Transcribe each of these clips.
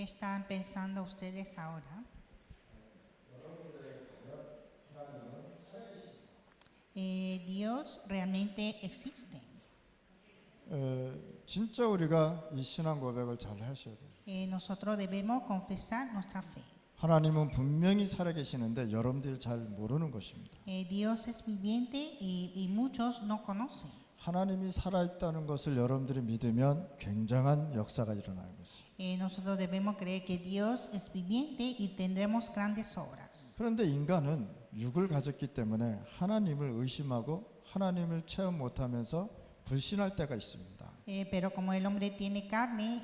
están pensando ustedes ahora? Dios realmente existe. 진짜 우리가 이 신앙 고백을 잘 하셔야 돼요. Nosotros debemos confesar nuestra fe. 하나님은 분명히 살아계시는데 여러분들이 잘 모르는 것입니다. Dios es viviente y muchos no conocen. 하나님이 살아있다는 것을 여러분들이 믿으면 굉장한 역사가 일어나는 것이에요. Nosotros debemos creer que Dios es viviente y tendremos grandes obras. 그런데 인간은 육을 가졌기 때문에 하나님을 의심하고 하나님을 체험 못하면서 불신할 때가 있습니다. Pero como el hombre tiene carne,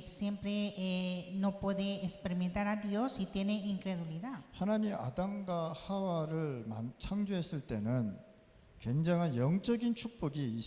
siempre no puede experimentar a Dios y tiene incredulidad. 하나님 아담과 하와를 창조했을 때는 굉장한 영적인 축복이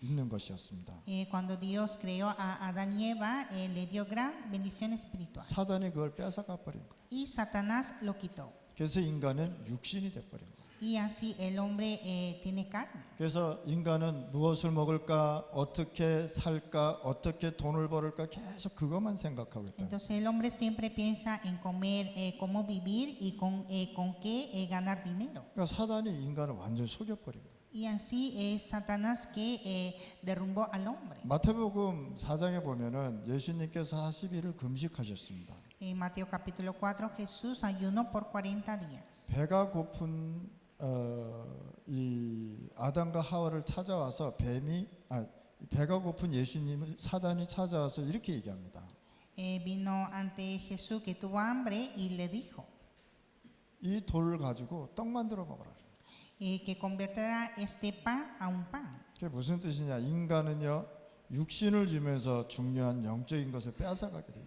있는 것이었습니다. Cuando Dios creó a Adán y Eva, le dio gran bendición espiritual. 사단이 그걸 뺏어가 버린 거예요. Y Satanás lo quitó. 그래서 인간은 육신이 돼 버린 거예요. Y así el hombre tiene carne. 그래서 인간은 무엇을 먹을까, 어떻게 살까, 어떻게 돈을 벌을까 계속 그것만 생각하고 있다. Entonces el hombre siempre piensa en comer, cómo vivir y con qué ganar dinero. 그러니까 사단이 인간을 완전히 속여버린 거예요. Y así es Satanás que derrumbó al hombre. 마태복음 4장에 보면은 예수님께서 40일을 금식하셨습니다. En Mateo capítulo 4 Jesús ayunó por 40 días. 배가 고픈 이 아담과 하와를 찾아와서 배가 고픈 예수님을 사단이 찾아와서 이렇게 얘기합니다. Vino ante Jesús que tuvo hambre y le dijo 이 돌을 가지고 떡 만들어 먹어라. que convertirá este pan a un pan. 그게 무슨 뜻이냐? 인간은요 육신을 주면서 중요한 영적인 것을 뺏어가게 돼요.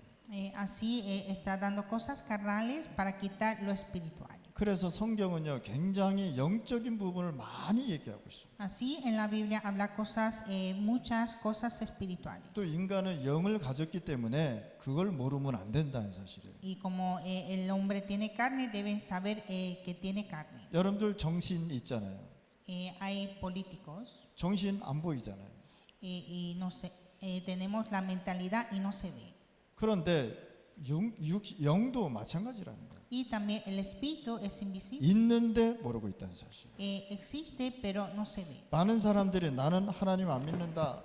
Así está dando cosas carnales para quitar lo espiritual. 그래서 성경은요 굉장히 영적인 부분을 많이 얘기하고 있어요. Así en la Biblia habla cosas, muchas cosas espirituales. 또 인간은 영을 가졌기 때문에 그걸 모르면 안 된다는 사실이에요. Y como el hombre tiene carne, deben saber que tiene carne. 여러분들 정신 있잖아요. Hay políticos 정신 안 보이잖아요. y no se, tenemos la mentalidad y no se ve. 그런데 영도 마찬가지라는 거예요. Y también el espíritu es invisible. 있는데 모르고 있다는 사실. Existe pero no se ve. 많은 사람들이 나는 하나님 안 믿는다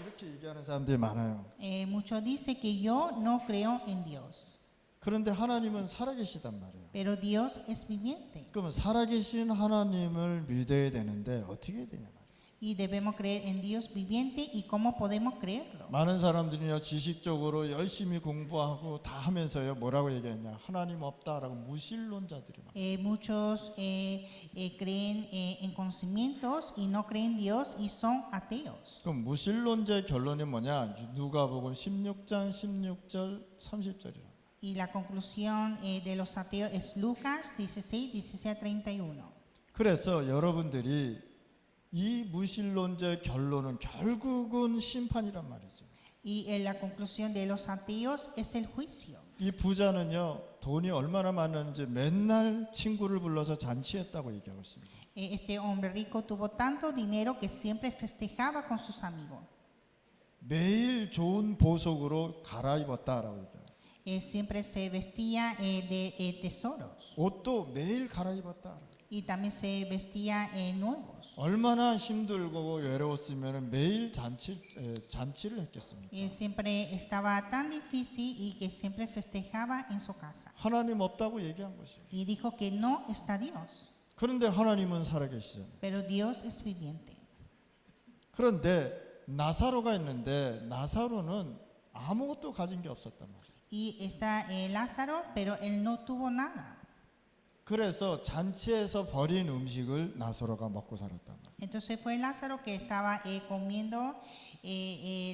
이렇게 얘기하는 사람들이 많아요. Muchos dicen que yo no creo en Dios. 그런데 하나님은 살아계시단 말이에요. Pero Dios es viviente. 그러면 살아계신 하나님을 믿어야 되는데 어떻게 해야 되냐 말이에요. Y debemos creer en Dios viviente. ¿Y cómo podemos creerlo? 많은 사람들이요 지식적으로 열심히 공부하고 다 하면서요 뭐라고 얘기했냐 하나님 없다라고 무신론자들이 많아요. Muchos creen en conocimientos y no creen en Dios y son ateos. 그럼 무신론자의 결론이 뭐냐? 누가복음 16장 16절 30절이라. Y la conclusión de los ateos es Lucas 16, 16 a 31. 그래서 여러분들이 이 무신론자의 결론은 결국은 심판이란 말이죠. Y la conclusión de los ateos es el juicio. 이 부자는요 돈이 얼마나 많았는지 맨날 친구를 불러서 잔치했다고 얘기하고 있습니다. Este hombre rico tuvo tanto dinero que siempre festejaba con sus amigos. 매일 좋은 보석으로 갈아입었다라고 얘기해요. Siempre se vestía de tesoros 옷도 매일 갈아입었다. y también se vestía nuevos. 얼마나 힘들고 외로웠으면 매일 잔치를 했겠습니까? Siempre estaba tan difícil y que siempre festejaba en su casa. 하나님 없다고 얘기한 것이에요. Y dijo que no está Dios. 그런데 하나님은 살아계시잖아요. Pero Dios es viviente. 그런데 나사로가 있는데 나사로는 아무것도 가진 게 없었단 말이에요. Y está Lázaro, pero él no tuvo nada. 그래서 잔치에서 버린 음식을 나사로가 먹고 살았단 말이에요. Entonces fue Lázaro que estaba comiendo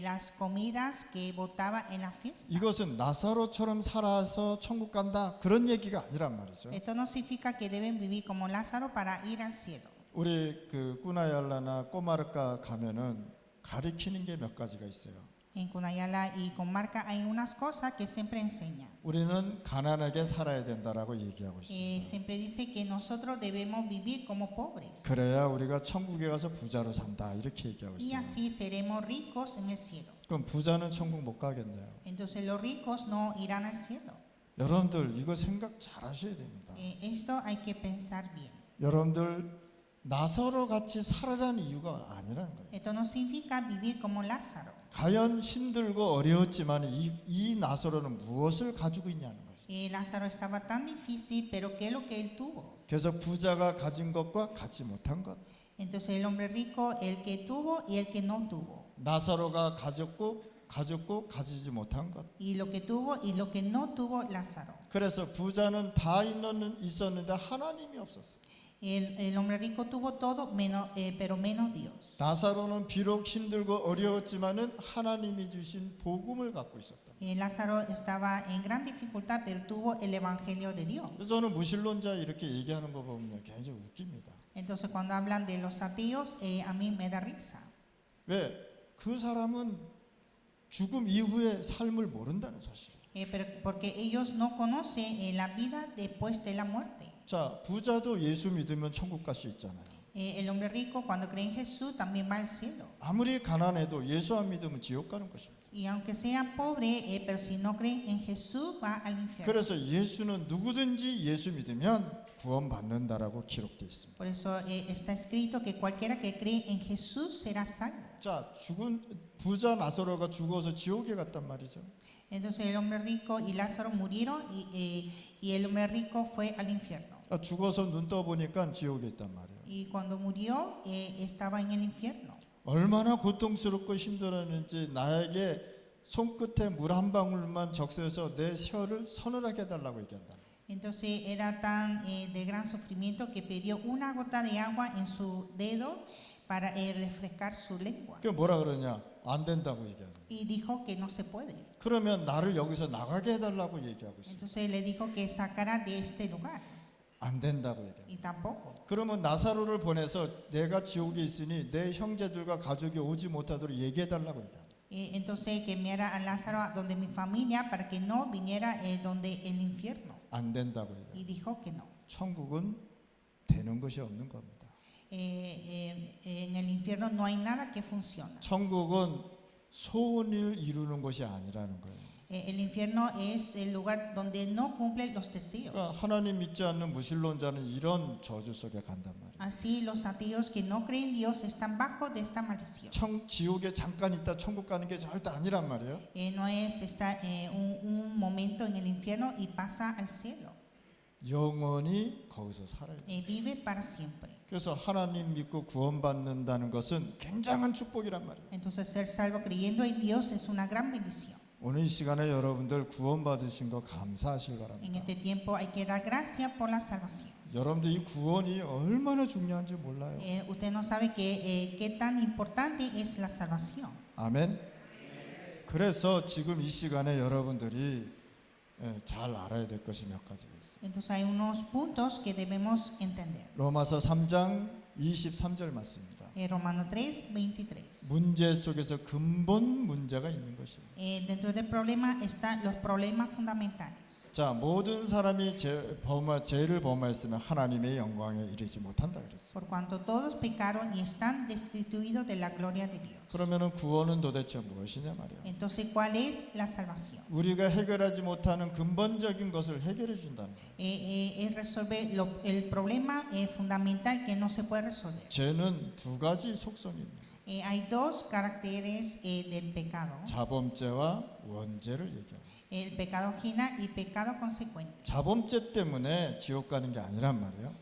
las comidas que botaba en la fiesta. 이것은 나사로처럼 살아서 천국 간다 그런 얘기가 아니란 말이죠. Esto no significa que deben vivir como Lázaro para ir al cielo. 우리 그 꾸나얄라나 꼬마르카 가면은 가리키는 게 몇 가지가 있어요. En Cunayala y Comarca hay unas cosas que siempre enseñan. 우리는 가난하게 살아야 된다라고 얘기하고 있습니다. Siempre dice que nosotros debemos vivir como pobres. 그래야 우리가 천국에 가서 부자로 산다 이렇게 얘기하고 Y 있어요. así seremos ricos en el cielo. 그럼 부자는 천국 못 가겠네요. Entonces los ricos no irán al cielo. 여러분들 이거 생각 잘 하셔야 됩니다. Esto hay que pensar bien. 여러분들 나사로 같이 살아라는 이유가 아니라는 거예요. Esto no significa vivir como Lázaro. 과연 힘들고 어려웠지만 이 나사로는 무엇을 가지고 있냐는 거예요. Lázaro estaba tan difícil, pero ¿qué es lo que él tuvo? 그래서 부자가 가진 것과 갖지 못한 것, Entonces el hombre rico, el que tuvo y el que no tuvo. 나사로가 가졌고 가지지 못한 것. Y lo que tuvo y lo que no tuvo Lázaro. 그래서 부자는 다 있었는데 하나님이 없었어. El hombre rico tuvo todo, pero menos Dios. 나사로는 비록 힘들고 어려웠지만은 하나님이 주신 복음을 갖고 있었다. Lázaro estaba en gran dificultad, pero tuvo el evangelio de Dios. 그래서 저는 무신론자 이렇게 얘기하는 거 보면 굉장히 웃깁니다. Entonces cuando hablan de los ateos, a mí me da risa. 왜? 그 사람은 죽음 이후의 삶을 모른다는 사실이에요. Porque ellos no conocen la vida después de la muerte. 자, 부자도 예수 믿으면 천국 갈 수 있잖아요. El hombre rico cuando cree en Jesús también va al cielo. 아무리 가난해도 예수 안 믿으면 지옥 가는 것입니다. Y aunque sea pobre, pero si no creen en Jesús va al infierno. 그래서 예수는 누구든지 예수 믿으면 구원받는다라고 기록되어 있습니다. Por eso está escrito que cualquiera que cree en Jesús será salvo. 자, 죽은 부자 나사로가 죽어서 지옥에 갔단 말이죠. Entonces el hombre rico y Lázaro murieron y el hombre rico fue al infierno. 죽어서 눈 떠보니까 지옥에 있단 말이에요. Y cuando murió estaba en el infierno. 얼마나 고통스럽고 힘들었는지 나에게 손끝에 물 한 방울만 적셔서 내 혀를 서늘하게 해달라고 얘기한다. Entonces era tan de gran sufrimiento que pidió una gota de agua en su dedo para refrescar su lengua. 그 뭐라 그러냐? 안 된다고 얘기하는. Y dijo que no se puede. 그러면 나를 여기서 나가게 해달라고 얘기하고 있어요. Entonces le dijo que sacara de este lugar. 안 된다고 얘기해요. Y tampoco. 그러면 나사로를 보내서 내가 지옥에 있으니 내 형제들과 가족이 오지 못하도록 얘기해달라고 얘기해요. Entonces que enviara a Lázaro a donde mi familia para que no viniera donde el infierno. 안 된다고 얘기해요. Y dijo que no. 천국은 되는 것이 없는 겁니다. En el infierno no hay nada que funciona. 천국은 소원을 이루는 것이 아니라는 거예요. El infierno es el lugar donde no cumplen los deseos. 그러니까 하나님 믿지 않는 무신론자는 이런 저주 속에 간단 말이에요. Así los ateos que no creen en Dios están bajo de esta maldición. 지옥에 잠깐 있다 천국 가는 게 절대 아니란 말이에요. No es un momento en el infierno y pasa al cielo. 영원히 거기서 살아요. Vive para siempre. 그래서 하나님 믿고 구원받는다는 것은 굉장한 축복이란 말이에요. Entonces ser salvo creyendo en Dios es una gran bendición. 오늘 이 시간에 여러분들 구원받으신 거 감사하시기 En 바랍니다. este tiempo hay que dar gracias por la salvación. 여러분들 이 구원이 얼마나 중요한지 몰라요. Usted no sabe qué tan importante es la salvación. 아멘. 그래서 지금 이 시간에 여러분들이 잘 알아야 될 것이 몇 가지가 있어요. Entonces hay unos puntos que debemos entender. 로마서 3장 23절 말씀입니다. Romanos 3:23. 문제 속에서 근본 문제가 있는 것입니다. Dentro del problema están los problemas fundamentales. 자, 모든 사람이 죄를 범하였으면 하나님의 영광에 이르지 못한다 그랬어요. Por cuanto todos pecaron y están destituidos de la gloria de Dios. 그러면은 구원은 도대체 무엇이냐 말이에요. Entonces, ¿cuál es la salvación? 우리가 해결하지 못하는 근본적인 것을 해결해 준다는 거예요. Es resolver el problema fundamental que no se puede resolver. 죄는 두 가지 속성이 있습니다. Hay dos caracteres del pecado. 자범죄와 원죄를 얘기합니다. El pecado original y pecado consecuente. 자범죄 때문에 지옥 가는 게 아니란 말이에요.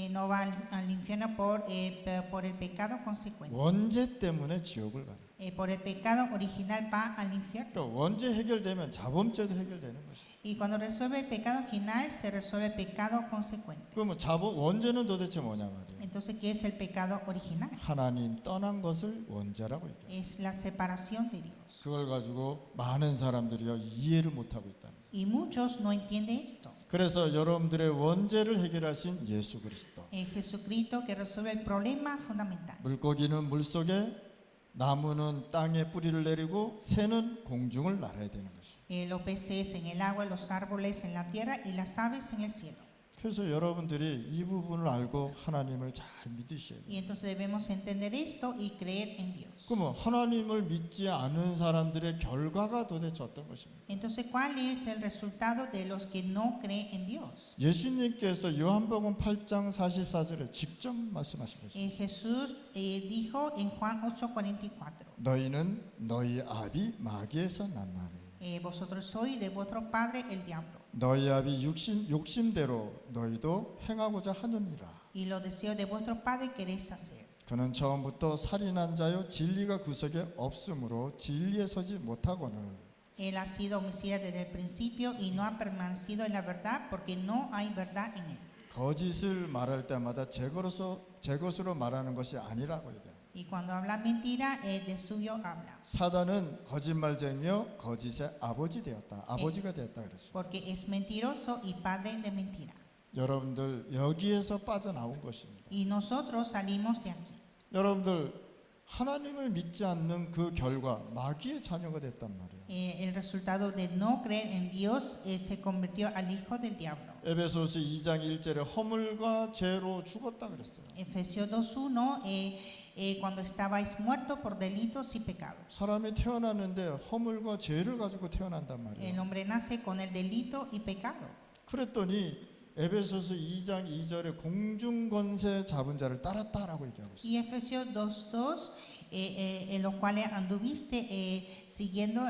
No va al infierno por el pecado consecuente. 원죄 때문에 지옥을 가요. Por el pecado original va al infierno. 그러니까 원죄 해결되면 자범죄도 해결되는 것이에요. Y cuando resuelve el pecado original, se resuelve el pecado consecuente. 그러면 원죄는 도대체 뭐냐 말이에요. Entonces, ¿qué es el pecado original? 하나님 떠난 것을 원죄라고 얘기해요. Es la separación de Dios. 그걸 가지고 많은 사람들이 이해를 못하고 있다는 거예요. Y muchos no entienden esto. 그래서 여러분들의 원죄를 해결하신 예수 그리스도. Jesucristo que resuelve el problema fundamental. 물고기는 물속에 나무는 땅에 뿌리를 내리고 새는 공중을 날아야 되는 것이에요. Los peces en el agua, los árboles en la tierra y las aves en el cielo. 그래서 여러분들이 이 부분을 알고 하나님을 잘 믿으셔야 돼요. Y entonces debemos entender esto y creer en Dios. 그러면 하나님을 믿지 않는 사람들의 결과가 도대체 어떤 것입니까? Entonces, ¿cuál es el resultado de los que no creen en Dios? 예수님께서 요한복음 8장 44절에 직접 말씀하신 것입니다. Jesús dijo en Juan 8:44, 너희는 너희 아비 마귀에서 났나니 vosotros sois de vuestro padre el diablo, 너희 아비 욕심대로 너희도 행하고자 하느니라. y los deseos de vuestro padre queréis hacer. 그는 처음부터 살인한 자요 진리가 그 속에 없으므로 진리에 서지 못하거늘 Él ha sido homicida desde el principio y no ha permanecido en la verdad porque no hay verdad en él. 거짓을 말할 때마다 제 것으로 말하는 것이 아니라고 얘기해요. Y cuando habla mentira, de suyo habla, 사단은 거짓말쟁이요 거짓의 아버지 되었다. 아버지가 되었다 그랬어요. porque es mentiroso y padre de mentira. 여러분들 여기에서 빠져나온 것입니다. Y nosotros salimos de aquí. 여러분들 하나님을 믿지 않는 그 결과 마귀의 자녀가 됐단 말이에요. El resultado de no creer en Dios se convirtió al hijo del diablo. 에베소서 2장 1절에 허물과 죄로 죽었다 그랬어요. Efesios 2:1, cuando estabais muertos por delitos y pecados. 사람이 태어났는데 허물과 죄를 가지고 태어난단 El 말이에요. hombre nace con el delito y pecado. 그랬더니 에베소서 2장 2절에 공중권세 잡은 자를 따랐다라고 얘기하고 있어요. Y Efesios 2:2, en los cuales anduviste siguiendo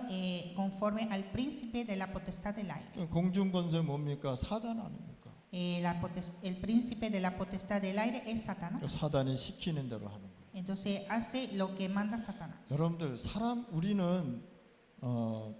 conforme al príncipe de la potestad del aire. 공중권세 뭡니까? 사단 아닙니까? El príncipe de la potestad del aire es Satanás. 사단이 시키는 대로 하는 거예요. Entonces hace lo que manda Satanás. 여러분들 우리는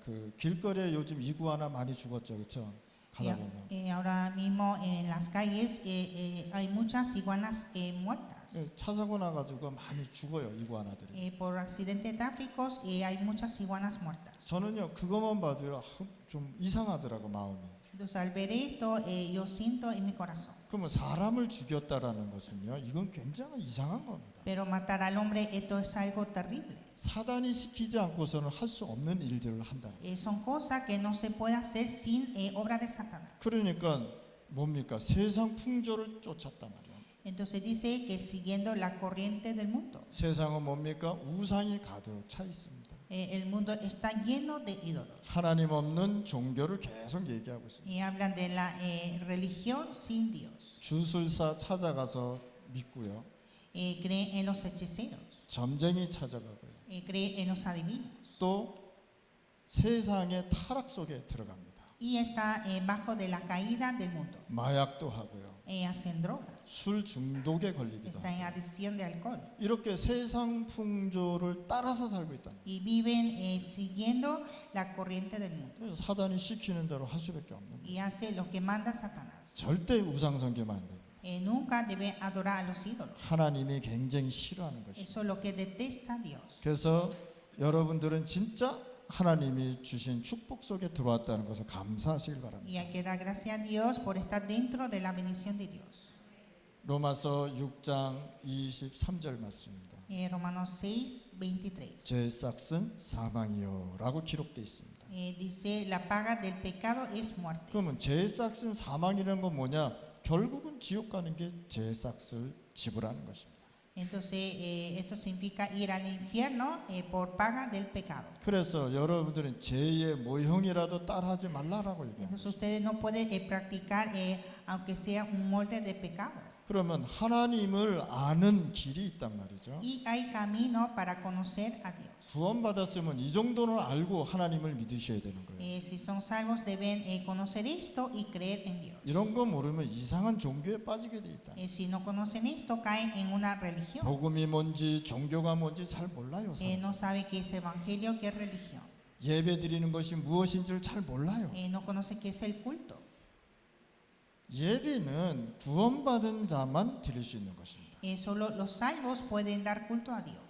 그 길거리에 요즘 이구아나 많이 죽었죠, 그렇죠? 가다 보면. Ahora mismo en las calles hay muchas iguanas muertas. 차 사고 나가지고 많이 죽어요, 이구아나들이. Por accidente de tráficos hay muchas iguanas muertas. 저는요 그것만 봐도요 좀 이상하더라고 마음이. Entonces al ver esto yo siento en mi corazón. 그러면 사람을 죽였다라는 것은요 이건 굉장히 이상한 겁니다. Pero matar al hombre esto es algo terrible. 사단이 시키지 않고서는 할 수 없는 일들을 한다. Son cosas que no se puede hacer sin obra de Satanás. 그러니까 뭡니까? 세상 풍조를 쫓았단 말이에요. Entonces dice que siguiendo la corriente del mundo. 세상은 뭡니까? 우상이 가득 차 있습니다. El mundo está lleno de ídolos. 하나님 없는 종교를 계속 얘기하고 있습니다. Y hablan de la religión sin Dios. 주술사 찾아가서 믿고요. Creen en los hechiceros. 점쟁이 찾아가고요. Creen en los adivinos. 또 세상의 타락 속에 들어갑니다. Y está bajo de la caída del mundo. 마약도 하고요. Hacen drogas. 술 중독에 걸리기도 Está 하고. en adicción de alcohol. 이렇게 세상 풍조를 따라서 살고 있다. Y viven siguiendo la corriente del mundo. 그래서 사단이 시키는 대로 할 수밖에 없는 거예요. Y hace lo que manda Satanás. 절대 우상 섬기면 안 됩니다. Nunca debe adorar a los ídolos. 하나님이 굉장히 싫어하는 것이죠. Eso es lo que detesta Dios. 그래서 여러분들은 진짜 하나님이 주신 축복 속에 들어왔다는 것을 감사하시길 바랍니다. Y hay que dar gracias a Dios por estar dentro de la bendición de Dios. 로마서 6장 23절 말씀입니다. Romanos 6:23. 제 싹은 사망이요라고 기록되어 있습니다. Dice la paga del pecado es muerte. 그러면 제 싹은 사망이라는 건 뭐냐? 결국은 지옥 가는 게 제 싹을 지불하는 것입니다. Entonces esto significa ir al infierno por paga del pecado. 그래서 여러분들은 죄의 모형이라도 따라하지 말라라고 얘기합니다. Entonces ustedes no pueden practicar aunque sea un molde de pecado. 그러면 하나님을 아는 길이 있단 말이죠. Y hay camino para conocer a Dios. 구원받았으면 이 정도는 알고 하나님을 믿으셔야 되는 거예요. Si son salvos deben conocer esto y creer en Dios. 이런 거 모르면 이상한 종교에 빠지게 돼 있다. Si no conocen esto caen en una religión. 복음이 뭔지 종교가 뭔지 잘 몰라요. No saben qué es evangelio, qué es religión. 예배 드리는 것이 무엇인지를 잘 몰라요. No conocen qué es el culto. 예배는 구원받은 자만 드릴 수 있는 것입니다. Solo los salvos pueden dar culto a Dios.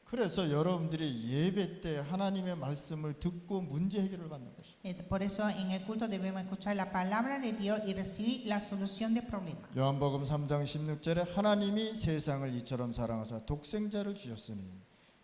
그래서 여러분들이 예배 때 하나님의 말씀을 듣고 문제 해결을 받는 것입니다. Por eso en el culto debemos escuchar la palabra de Dios y recibir la solución de problemas. 요한복음 3장 16절에 하나님이 세상을 이처럼 사랑하사 독생자를 주셨으니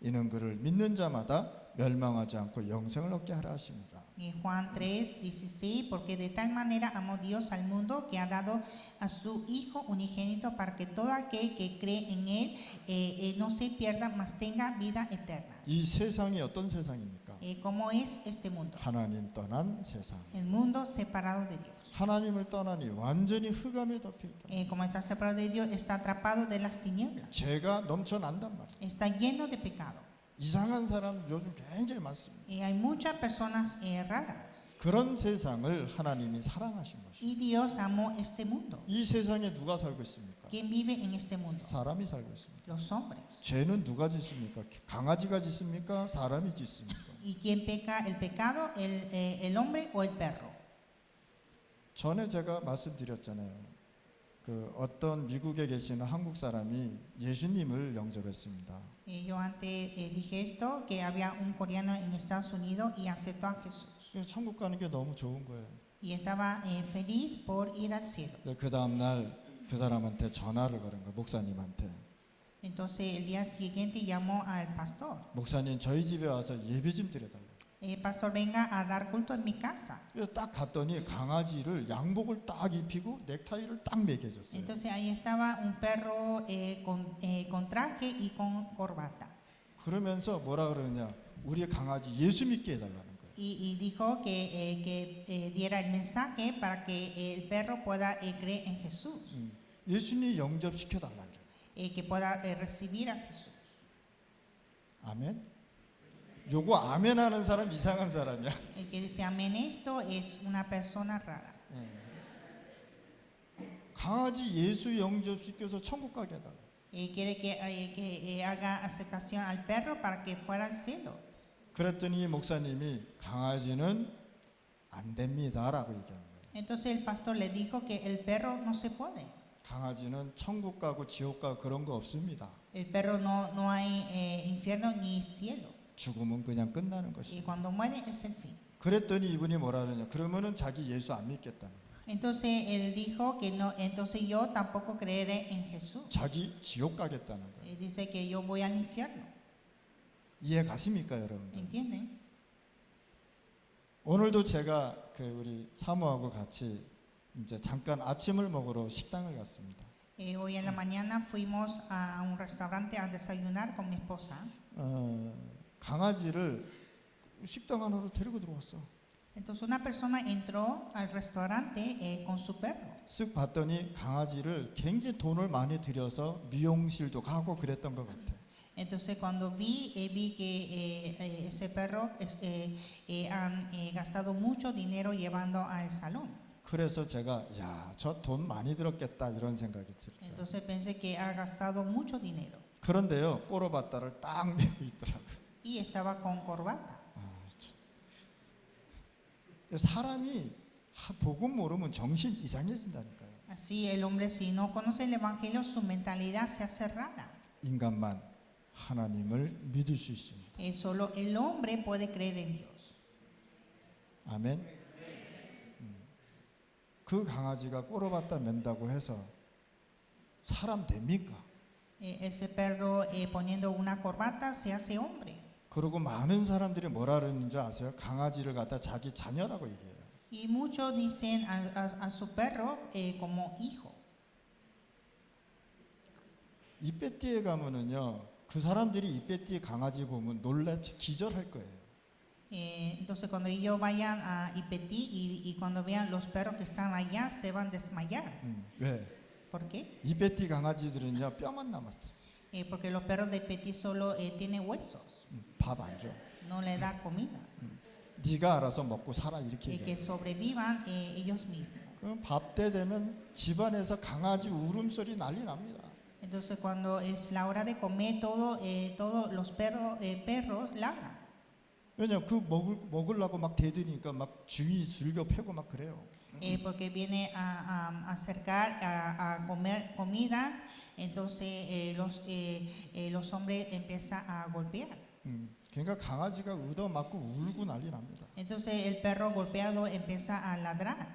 이는 그를 믿는 자마다 멸망하지 않고 영생을 얻게 하라 하십니다. Juan 3:16, porque de tal manera amó Dios al mundo que ha dado a su Hijo unigénito para que todo aquel que cree en Él no se pierda, mas tenga vida eterna. 이 세상이 어떤 세상입니까? ¿Cómo es este mundo? 하나님 떠난 세상. El mundo separado de Dios. 하나님을 떠나니 완전히 흑암에 덮여 있다. Como está separado de Dios, está atrapado de las tinieblas. 죄가 넘쳐난단 말이에요. Está lleno de pecado. 이상한 사람 요즘 굉장히 많습니다. Hay muchas personas raras. 그런 세상을 하나님이 사랑하신 것이죠. Y Dios amó este mundo. 이 세상에 누가 살고 있습니까? ¿Quién vive en este mundo? 사람이 살고 있습니다. Los hombres. 죄는 누가 짓습니까? 강아지가 짓습니까? 사람이 짓습니까? ¿Y quién peca el pecado? ¿El hombre o el perro? 전에 제가 말씀드렸잖아요. 그 어떤 미국에 계시는 한국 사람이 예수님을 영접했습니다. Yo antes dije esto, que había un coreano en Estados Unidos y aceptó a Jesús. 그래서 천국 가는 게 너무 좋은 거예요. Y estaba feliz por ir al cielo. 그 다음 날 그 사람한테 전화를 걸은 거예요. 목사님한테. Entonces el día siguiente llamó al pastor. 목사님 저희 집에 와서 예배 좀 드려달라고. Pastor, venga a dar culto en mi casa. 그래서 딱 갔더니 강아지를 양복을 딱 입히고 넥타이를 딱 매겨줬어요. Entonces ahí estaba un perro con traje y con corbata. 그러면서 뭐라 그러냐? 우리 강아지 예수 믿게 해달라는 거예요. Y dijo que diera el mensaje para que el perro pueda creer en Jesús. 예수님 영접시켜달라 그래요. Que pueda recibir a Jesús. 아멘. 요거 아멘 하는 사람 이상한 사람이야. El que dice amén esto es una persona rara. 강아지 예수 영접시켜서 천국 가게 해달라. Quiere que haga aceptación al perro para que fuera al cielo. 그랬더니 목사님이 강아지는 안 됩니다라고 얘기한 거예요. Entonces el pastor le dijo que el perro no se puede. 강아지는 천국 가고 지옥 가고 그런 거 없습니다. El perro no hay infierno ni cielo. 죽으면 그냥 끝나는 Y 것이에요. cuando muere es el fin. 그랬더니 이분이 뭐라 그러냐? 그러면은 자기 예수 안 믿겠다는 거예요. Entonces él dijo que no, entonces yo tampoco creeré en Jesús. 자기 지옥 가겠다는 거예요. Dice que yo voy al infierno. 이해 가십니까, 여러분들? ¿Entienden? 오늘도 제가 그 우리 사모하고 같이 이제 잠깐 아침을 먹으러 식당을 갔습니다. Hoy en la mañana fuimos a un restaurante a desayunar con mi esposa. 강아지를 식당 안으로 데리고 들어왔어. Entonces una persona entró al restaurante con su perro. 쓱 봤더니 강아지를 굉장히 돈을 많이 들여서 미용실도 가고 그랬던 것 같아. Entonces cuando vi que ese perro han gastado mucho dinero llevando al salón. 그래서 제가 야, 저 돈 많이 들었겠다 이런 생각이 들어요. Entonces pensé que ha gastado mucho dinero. 그런데요, 꼬로바따를 딱 메고 있더라고요. Y estaba con corbata. 사람이 복음 모르면 정신 이상해진다니까요. Así el hombre si no conoce el evangelio su mentalidad se hace rara. 인간만 하나님을 믿을 수 있습니다. Solo el hombre puede creer en Dios. 아멘. 그 강아지가 꼬로바따 맨다고 해서 사람 됩니까? Ese perro poniendo una corbata se hace hombre. 그리고 많은 사람들이 뭐라 그러는지 아세요? 강아지를 갖다 자기 자녀라고 얘기해요. Y muchos dicen a su perro como hijo. 이빼띠에 가면은요, 그 사람들이 이빼띠 강아지 보면 놀라 기절할 거예요. Entonces cuando ellos vayan a Ipetí y cuando vean los perros que están allá se van a desmayar. 왜? ¿Por qué? 이빼띠 강아지들은요 뼈만 남았어. Porque los perros de Ipetí solo tienen huesos. 밥 안 줘. No le da comida. 네가 알아서 먹고 살아 이렇게 Que 얘기해. sobrevivan ellos mismos. 그럼 밥 때 되면 집안에서 강아지 울음소리 난리 납니다. Entonces cuando es la hora de comer todos los perros ladran. 왜냐 그 먹으려고 막 대드니까 막 주위 즐겨 패고 막 그래요. Porque viene a acercar a comer comida, entonces los hombres empiezan a golpear. 그러니까 강아지가 얻어맞고 울고 난리 납니다. Entonces el perro golpeado empieza a ladrar.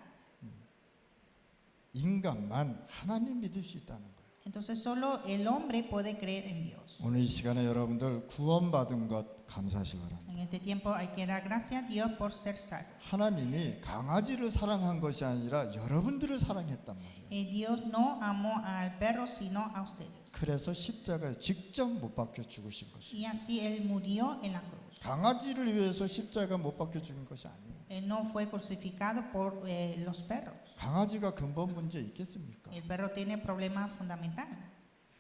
인간만 하나님 믿을 수 있다는 거예요. Entonces solo el hombre puede creer en Dios. 오늘 이 시간에 여러분들 구원받은 것 감사하시기 바랍니다. En este tiempo hay que dar gracias a Dios por ser salvo. 하나님이 강아지를 사랑한 것이 아니라 여러분들을 사랑했단 말이에요. Dios no amó al perro sino a ustedes. 그래서 십자가에 직접 못 박혀 죽으신 것이에요. Y así Él murió en la cruz. 강아지를 위해서 십자가 못 박혀 죽은 것이 아니에요. Él no fue crucificado por los perros. 강아지가 근본 문제 있겠습니까? El perro tiene problemas fundamentales.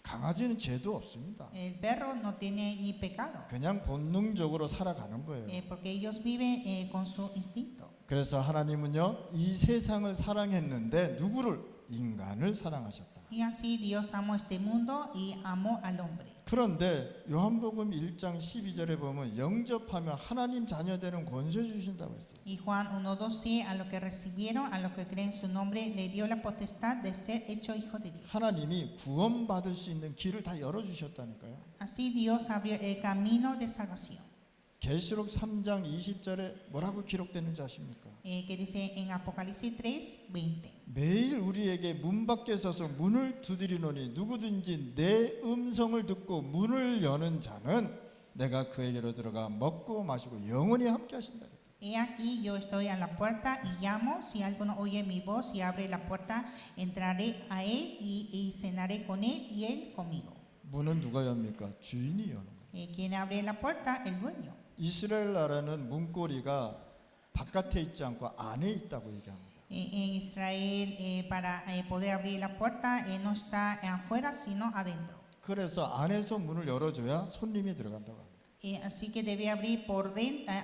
강아지는 죄도 없습니다. El perro no tiene ni pecado. 그냥 본능적으로 살아가는 거예요. Porque ellos viven con su instinto. 그래서 하나님은요, 이 세상을 사랑했는데 누구를? 인간을 사랑하셨다. Y así Dios amó este mundo y amó al hombre. 그런데 요한복음 1장 12절에 보면 영접하면 하나님 자녀 되는 권세 주신다고 했어요. Y Juan 1:12, a los que recibieron, a los que creen su nombre, le dio la potestad de ser hecho hijo de Dios. 하나님이 구원받을 수 있는 길을 다 열어주셨다니까요. Así Dios abrió el camino de salvación. 계시록 3장 20절에 뭐라고 기록되는지 아십니까? Que dice en Apocalipsis 3:20. 매일 우리에게 문 밖에 서서 문을 두드리노니 누구든지 내 음성을 듣고 문을 여는 자는 내가 그에게로 들어가 먹고 마시고 영원히 함께 하신다. He aquí yo estoy a la puerta y llamo, si alguno oye mi voz y abre la puerta, entraré a él y cenaré con él y él conmigo. 문은 누가 엽니까? 주인이 여는 거예요. ¿Quién abre la puerta? El dueño. 이스라엘 나라는 문고리가 바깥에 있지 않고 안에 있다고 얘기합니다. En Israel, para poder abrir la puerta, no está afuera, sino adentro. 그래서 안에서 문을 열어줘야 손님이 들어간다고 합니다. Así que debe abrir por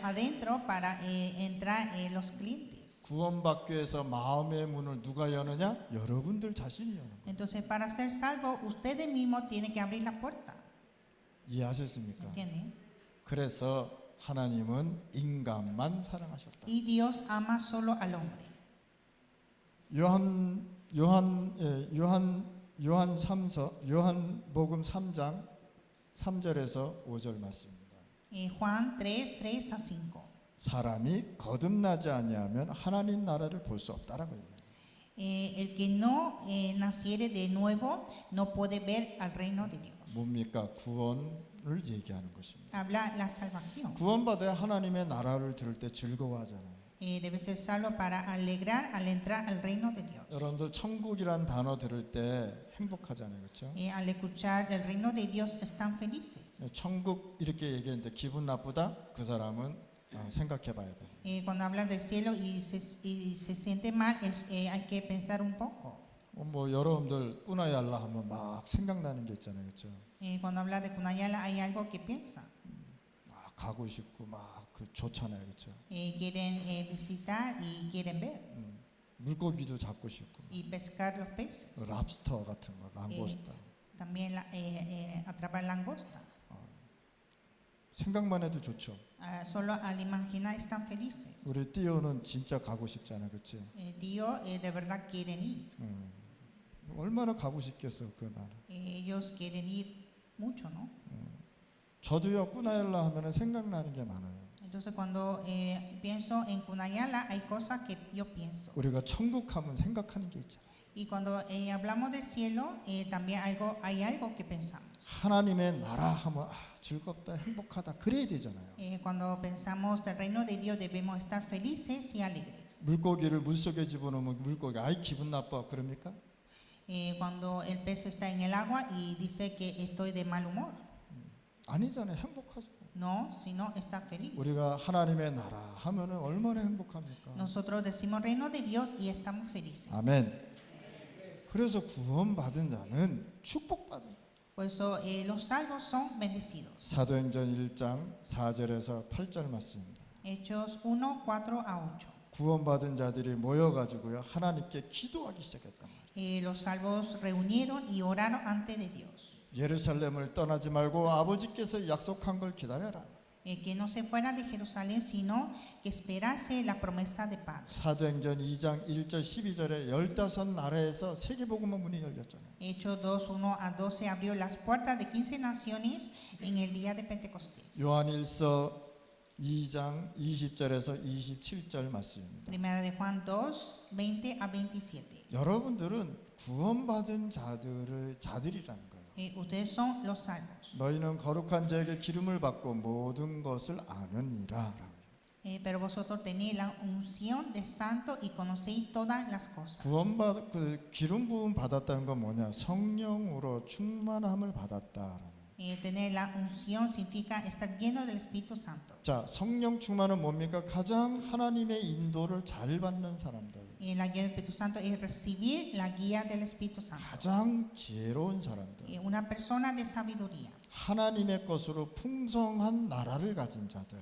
adentro para entrar los clientes. 구원받기 위해서 마음의 문을 누가 여느냐? 여러분들 자신이 여는 거예요. Entonces, para ser salvo, ustedes mismos tienen que abrir la puerta. 이해하셨습니까? ¿Entienden? 그래서 하나님은 인간만 사랑하셨다. Y Dios ama solo al hombre. 요한복음 3장 3절에서 5절 말씀입니다. Juan 3:3-5. 사람이 거듭나지 아니하면 하나님 나라를 볼 수 없다라고 얘기해요. El que no naciere de nuevo no puede ver al reino de Dios. 뭡니까? 구원을 얘기하는 것입니다. Habla la salvación. 구원받아야 하나님의 나라를 들을 때 즐거워하잖아요. Debe ser salvo para alegrar al entrar al reino de Dios. 여러분들 천국이란 단어 들을 때 행복하잖아요, 그렇죠? Al escuchar el reino de Dios están felices. 천국 이렇게 얘기했는데 기분 나쁘다? 그 사람은 생각해봐야 돼. Cuando hablan del cielo y se siente mal, hay que pensar un poco. 뭐 여러분들 꾸나얄라 하면 막 생각나는 게 있잖아요, 그렇죠? Cuando habla de Kunayala hay algo que piensa. 막 가고 싶고 막 그 좋잖아요, 그렇죠? Quieren visitar y quieren ver 물고기도 잡고 싶고, y pescar los peces. 랍스터 같은 거, 랑고스타. También atrapar langosta. 생각만 해도 좋죠. Solo al imaginar están felices. 우리 띠오는 진짜 가고 싶잖아요, 그렇지? Dios de verdad quieren ir. 얼마나 가고 싶겠어, 그 나라. Ellos quieren ir mucho, ¿no? 저도요, 꾸나얄라 하면은 생각나는 게 많아요. Entonces cuando pienso en Kunayala hay cosas que yo pienso. 우리가 천국 하면 생각하는 게 있잖아요. Y cuando hablamos del cielo también hay algo que pensamos. 하나님의 나라 하면 즐겁다, 행복하다 그래야 되잖아요. Cuando pensamos del reino de Dios debemos estar felices y alegres. 물고기를 물속에 집어넣으면 물고기 아이 기분 나빠 그럽니까? Cuando el pez está en el agua y dice que estoy de mal humor. 아니잖아요, 행복하죠. No, sino está feliz. 우리가 하나님의 나라 하면은 얼마나 행복합니까? Nosotros decimos reino de Dios y estamos felices. 아멘. 그래서 구원받은 자는 축복받은 자예요. Por eso los salvos son bendecidos. 사도행전 1장 4절에서 8절 말씀입니다. Hechos 1:4-8. 구원받은 자들이 모여가지고요 하나님께 기도하기 시작했단 말이에요. Los salvos reunieron y oraron ante de Dios. 예루살렘을 떠나지 말고 아버지께서 약속한 걸 기다려라. Que no se fuera de Jerusalén, sino que esperase la promesa de paz. 사도행전 2장 1절 12절에 15나라에서 세계복음의 문이 열렸잖아요. Hechos 2:1-12 abrió las puertas de 15 naciones en el día de Pentecostés. 요한일서 2장 20절에서 27절 말씀입니다. Primera de Juan 2, 20 a 27. 여러분들은 구원받은 자들이라는 거예요. Ustedes son los salvos. 너희는 거룩한 자에게 기름을 받고 모든 것을 아느니라. Pero vosotros tenéis la unción de santo y conocéis todas las cosas. 그 기름 부음 받았다는 건 뭐냐? 성령으로 충만함을 받았다. Tener la unción significa estar lleno del Espíritu Santo. 자, 성령 충만은 뭡니까? 가장 하나님의 인도를 잘 받는 사람들, La guía del Espíritu Santo es recibir la guía del Espíritu Santo. 가장 지혜로운 사람들, Una persona de sabiduría. 하나님의 것으로 풍성한 나라를 가진 자들,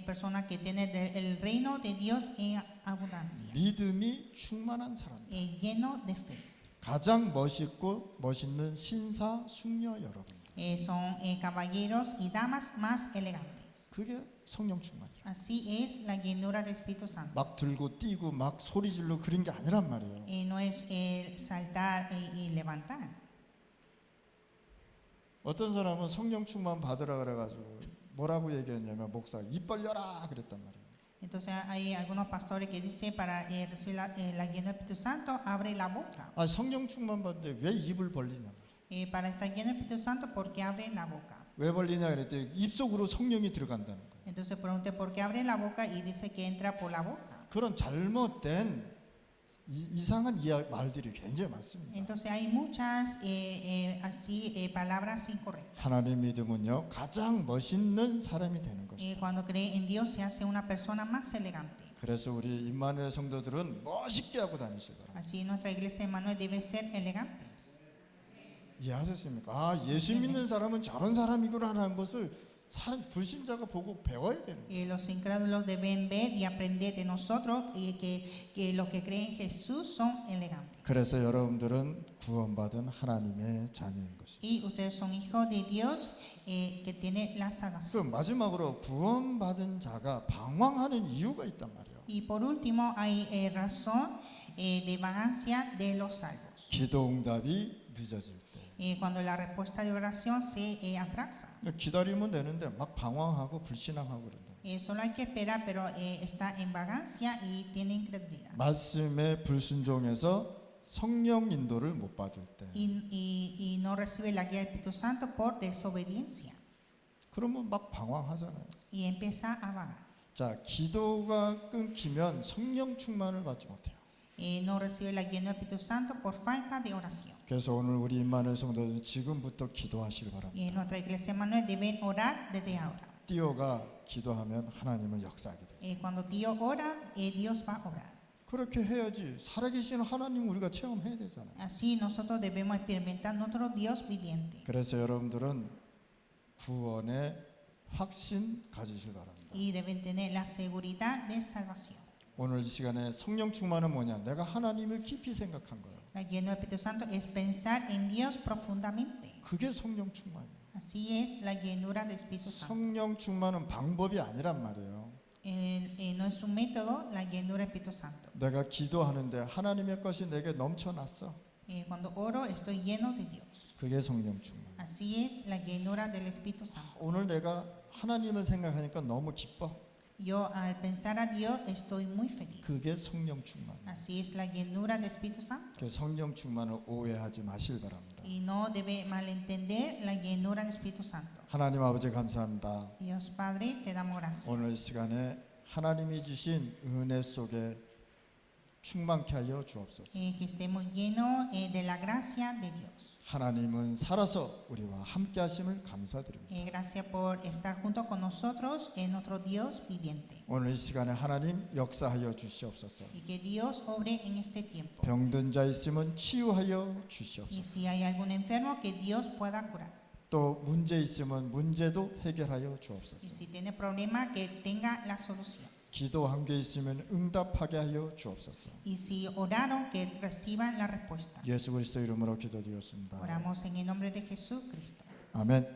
Persona que tiene el reino de Dios en abundancia. 믿음이 충만한 사람들, Lleno de fe. 가장 멋있는 신사 숙녀 여러분. Son caballeros y damas más elegantes. 그게 성령 충만이에요. Así es la llenura del Espíritu Santo. 막 들고 뛰고 막 소리 질러 그런 게 아니란 말이에요. No es saltar y levantar. 어떤 사람은 성령 충만 받으라 그래가지고 뭐라고 얘기했냐면 목사 입 벌려라 그랬단 말이에요. Entonces hay algunos pastores que dicen para recibir la llenura del Espíritu Santo abre la boca. 아 성령 충만 받는데 왜 입을 벌리냐 말이에요. Para estar lleno del Espíritu Santo porque abre la boca. 왜 벌리냐 그랬더니 입속으로 성령이 들어간다는 거예요. Entonces pregunté por qué abre la boca y dice que entra por la boca. 그런 잘못된 이상한 말들이 굉장히 많습니다. Entonces hay muchas así palabras incorrectas. 하나님 믿음은요 가장 멋있는 사람이 되는 것이다. Cuando cree en Dios se hace una persona más elegante. 그래서 우리 임마누엘 성도들은 멋있게 하고 다니시기 바랍니다. Así nuestra iglesia Emmanuel debe ser elegante. 이해하셨습니까? 아 예수 믿는 사람은 저런 사람이구나라는 것을 불신자가 보고 배워야 되는 거예요. Los incrédulos deben ver y aprender de nosotros y que los que creen en Jesús son elegantes. 그래서 여러분들은 구원받은 하나님의 자녀인 것입니다. Y ustedes son hijos de Dios que tiene la 그 salvación. 마지막으로 구원받은 자가 방황하는 이유가 있단 말이에요. Y por último hay razón de vagancia de los salvos. 기도 응답이 늦어질 때. Cuando la respuesta de oración se atrasa. 기다리면 되는데 막 방황하고 불신앙하고 그런다. Solo hay que esperar, pero está en vagancia y tiene incredulidad. 말씀의 불순종에서 성령 인도를 못 받을 때. Y no recibe la guía del Espíritu Santo por desobediencia. 그러면 막 방황하잖아요. Y empieza a vagar. 자, 기도가 끊기면 성령 충만을 받지 못해요. No recibe la guía del Espíritu Santo por falta de oración. 그래서 오늘 우리 임마누엘 성도들 지금부터 기도하시기 바랍니다. Nuestra iglesia Emmanuel deben orar desde ahora. 띠오가 기도하면 하나님은 역사하게 돼요. Cuando Dios ora, Dios va a obrar. 그렇게 해야지 살아계신 하나님 우리가 체험해야 되잖아요. Así nosotros debemos experimentar nuestro Dios viviente. 그래서 여러분들은 구원의 확신 가지실 바랍니다. Y deben tener la seguridad de salvación. 오늘 이 시간에 성령 충만은 뭐냐? 내가 하나님을 깊이 생각한 거예요. La guía del Espíritu Santo es pensar en Dios profundamente. 그게 성령 충만이에요. Así es la llenura del Espíritu Santo. 성령 충만은 방법이 아니란 말이에요. No es un método la llenura del Espíritu Santo. 내가 기도하는데 하나님의 것이 내게 넘쳐났어. Cuando oro estoy lleno de Dios. 그게 성령 충만. Así es la llenura del Espíritu Santo. 오늘 내가 하나님을 생각하니까 너무 기뻐. Yo al pensar a Dios estoy muy feliz. 그게 성령 충만. Así es la llenura del Espíritu Santo. 그 성령 충만을 오해하지 마실 바랍니다. Y no debe malentender la llenura del Espíritu Santo. 하나님 아버지 감사합니다. Dios Padre, te damos gracias. 오늘 이 시간에 하나님이 주신 은혜 속에 충만케 하여 주옵소서. Que estemos llenos de la gracia de Dios. 하나님은 살아서 우리와 함께 하심을 감사드립니다. Gracias por estar junto con nosotros en nuestro Dios viviente. 오늘 이 시간에 하나님 역사하여 주시옵소서. Y que Dios obre en este tiempo. 병든 자 있으면 치유하여 Y 주시옵소서. si hay algún enfermo, que Dios pueda curar. 또 문제 있으면 문제도 해결하여 Y 주옵소서. si tiene problema, que tenga la solución. 기도한 게 있으면 응답하게 하여 주옵소서. Y si oraron, que reciban la respuesta. 예수 그리스도 이름으로 기도드렸습니다. Oramos en el nombre de Jesucristo. 아멘.